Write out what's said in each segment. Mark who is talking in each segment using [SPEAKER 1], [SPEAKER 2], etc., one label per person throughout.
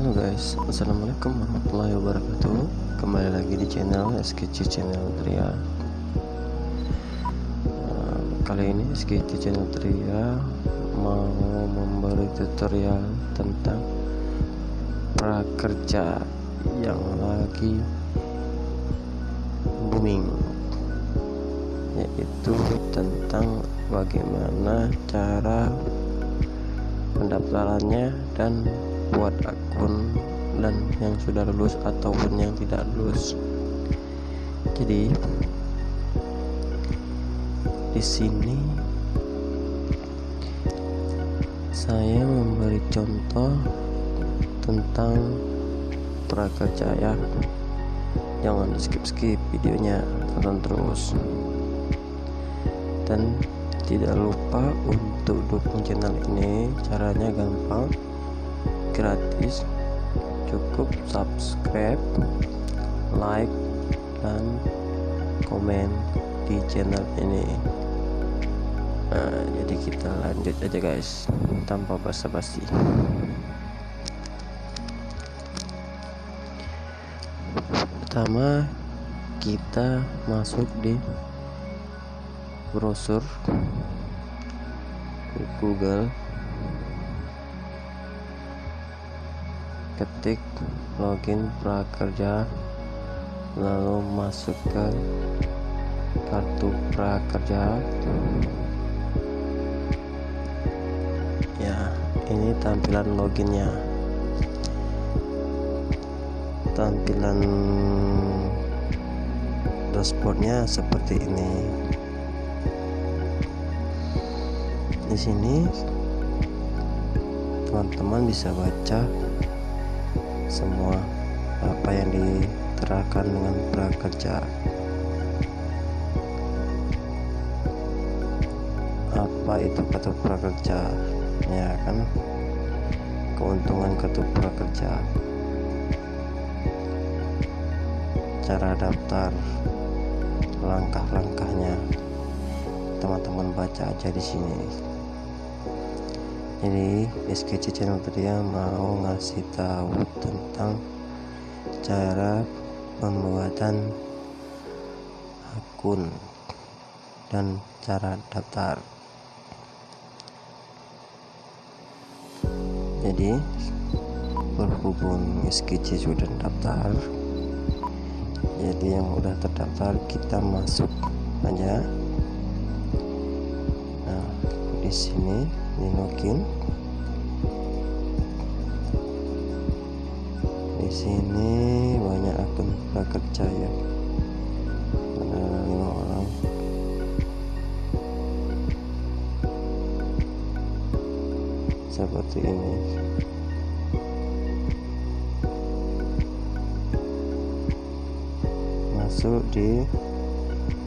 [SPEAKER 1] Halo guys, assalamualaikum warahmatullahi wabarakatuh. Kembali lagi di channel SKC Channel Tria. Kali ini SKC Channel Tria mau memberi tutorial tentang prakerja yang lagi booming, yaitu tentang bagaimana cara pendaftarannya dan buat akun dan yang sudah lulus ataupun yang tidak lulus. Jadi di sini saya memberi contoh tentang prakerja ya. Jangan skip videonya, tonton terus. Dan tidak lupa untuk dukung channel ini. Caranya gampang, gratis, cukup subscribe, like, dan komen di channel ini. Jadi kita lanjut aja guys, tanpa basa-basi. Pertama kita masuk di browser di Google, ketik login prakerja, lalu masuk ke kartu prakerja. Ya, ini tampilan loginnya. Tampilan dashboardnya seperti ini. Di sini teman-teman bisa baca semua apa yang diterapkan dengan prakerja. Apa itu kartu prakerja? Ya kan, keuntungan kartu prakerja, cara daftar, langkah-langkahnya, teman-teman baca aja di sini. Jadi SKC Channel Tria mau ngasih tahu tentang cara pembuatan akun dan cara daftar. Jadi berhubung SKC sudah daftar, jadi yang udah terdaftar kita masuk aja. Nah, di sini di login. Di sini banyak akun prakerja ya. Ada 5 orang. Seperti ini. Masuk di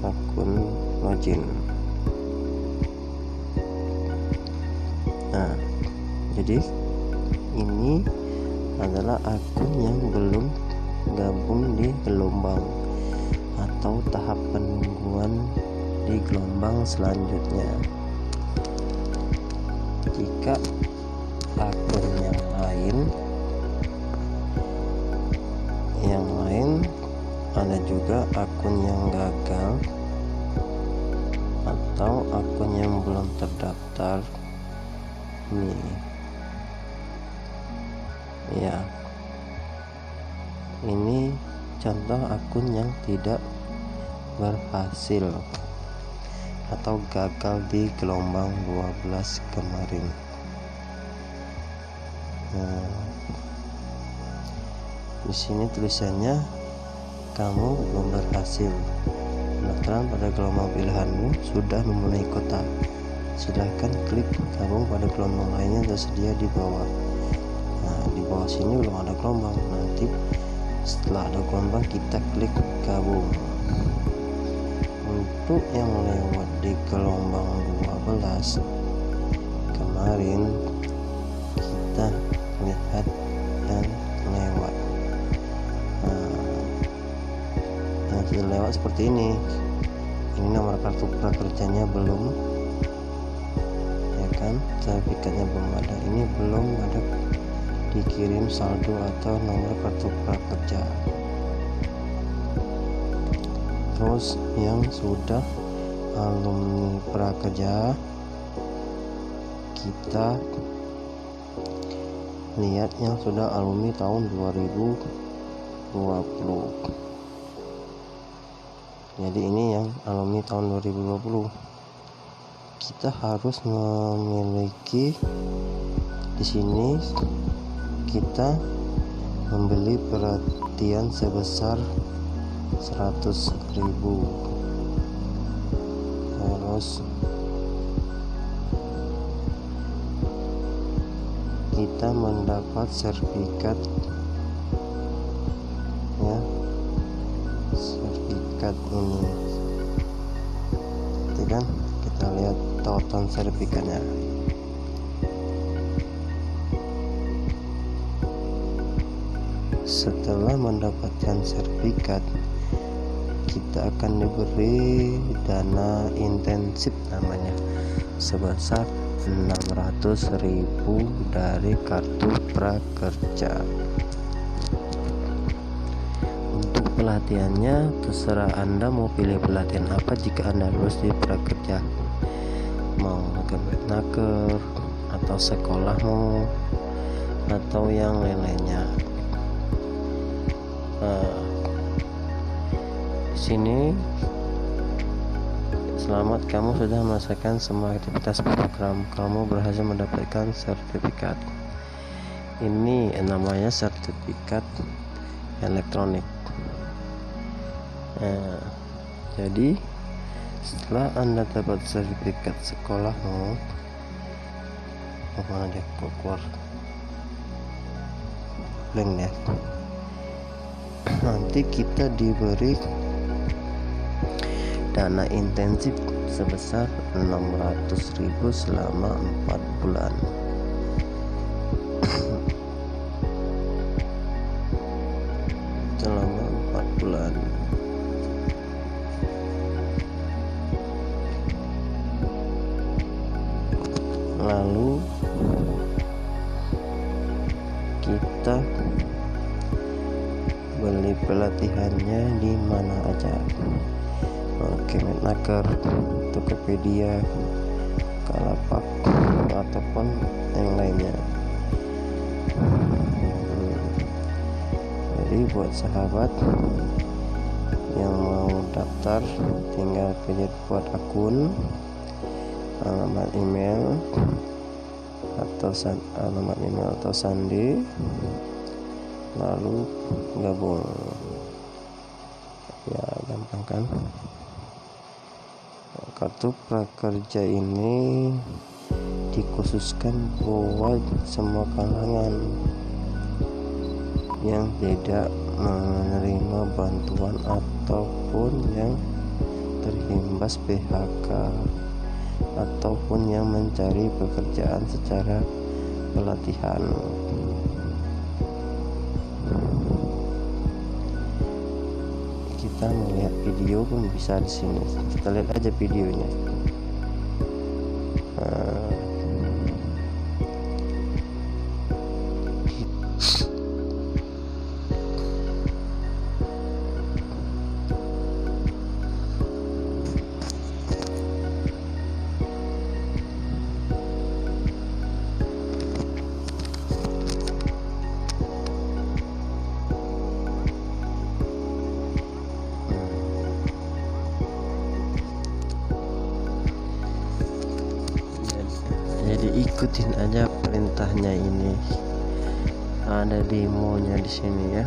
[SPEAKER 1] akun login. Nah, jadi ini adalah akun yang belum gabung di gelombang atau tahap penungguan di gelombang selanjutnya. Jika akun yang lain ada juga akun yang gagal atau akun yang belum terdaftar nih ya. Ini contoh akun yang tidak berhasil atau gagal di gelombang 12 kemarin. Nah, di sini tulisannya kamu belum berhasil. Pendaftaran pada gelombang pilihanmu sudah memenuhi kota. Silahkan klik gabung pada gelombang lainnya tersedia di bawah. Nah, di bawah sini belum ada gelombang. Nanti setelah ada gelombang kita klik gabung. Untuk yang lewat di gelombang 12 kemarin, kita lihat dan lewat. Nah, sudah lewat seperti ini. Ini nomor kartu prakerjanya belum, ya kan, sertifikatnya belum ada. Ini belum ada dikirim saldo atau nomor kartu prakerja. Terus yang sudah alumni prakerja, kita lihat yang sudah alumni tahun 2020. Jadi ini yang alumni tahun 2020. Kita harus memiliki, di sini kita membeli perhatian sebesar 100.000. Terus kita mendapat sertifikat, ya, sertifikat ini, itu kan, kita lihat tautan sertifikatnya. Setelah mendapatkan sertifikat, kita akan diberi dana intensif namanya sebesar 600.000 dari kartu prakerja. Untuk pelatihannya terserah Anda mau pilih pelatihan apa jika Anda lulus di prakerja, mau Kemenaker atau sekolahmu atau yang lain-lainnya. Di sini selamat, kamu sudah menyelesaikan semua aktivitas program, kamu berhasil mendapatkan sertifikat. Ini namanya sertifikat elektronik. Jadi setelah Anda dapat sertifikat sekolahmu, mana dia keluar blank ya, nanti kita diberi dana intensif sebesar 600.000 selama 4 bulan. Selama 4 bulan. Lalu kita beli pelatihannya di mana aja. Kemenaker, Tokopedia, Kalapak ataupun yang lainnya. Jadi buat sahabat yang mau daftar, tinggal buat akun, alamat email atau sandi, lalu gabung. Ya, gampang kan? Kartu prakerja ini dikhususkan buat semua kalangan yang tidak menerima bantuan ataupun yang terimbas PHK ataupun yang mencari pekerjaan secara pelatihan. Kita melihat video pun bisa di sini. Kita lihat aja videonya. Jadi ikutin aja perintahnya, ini ada demonya di sini ya.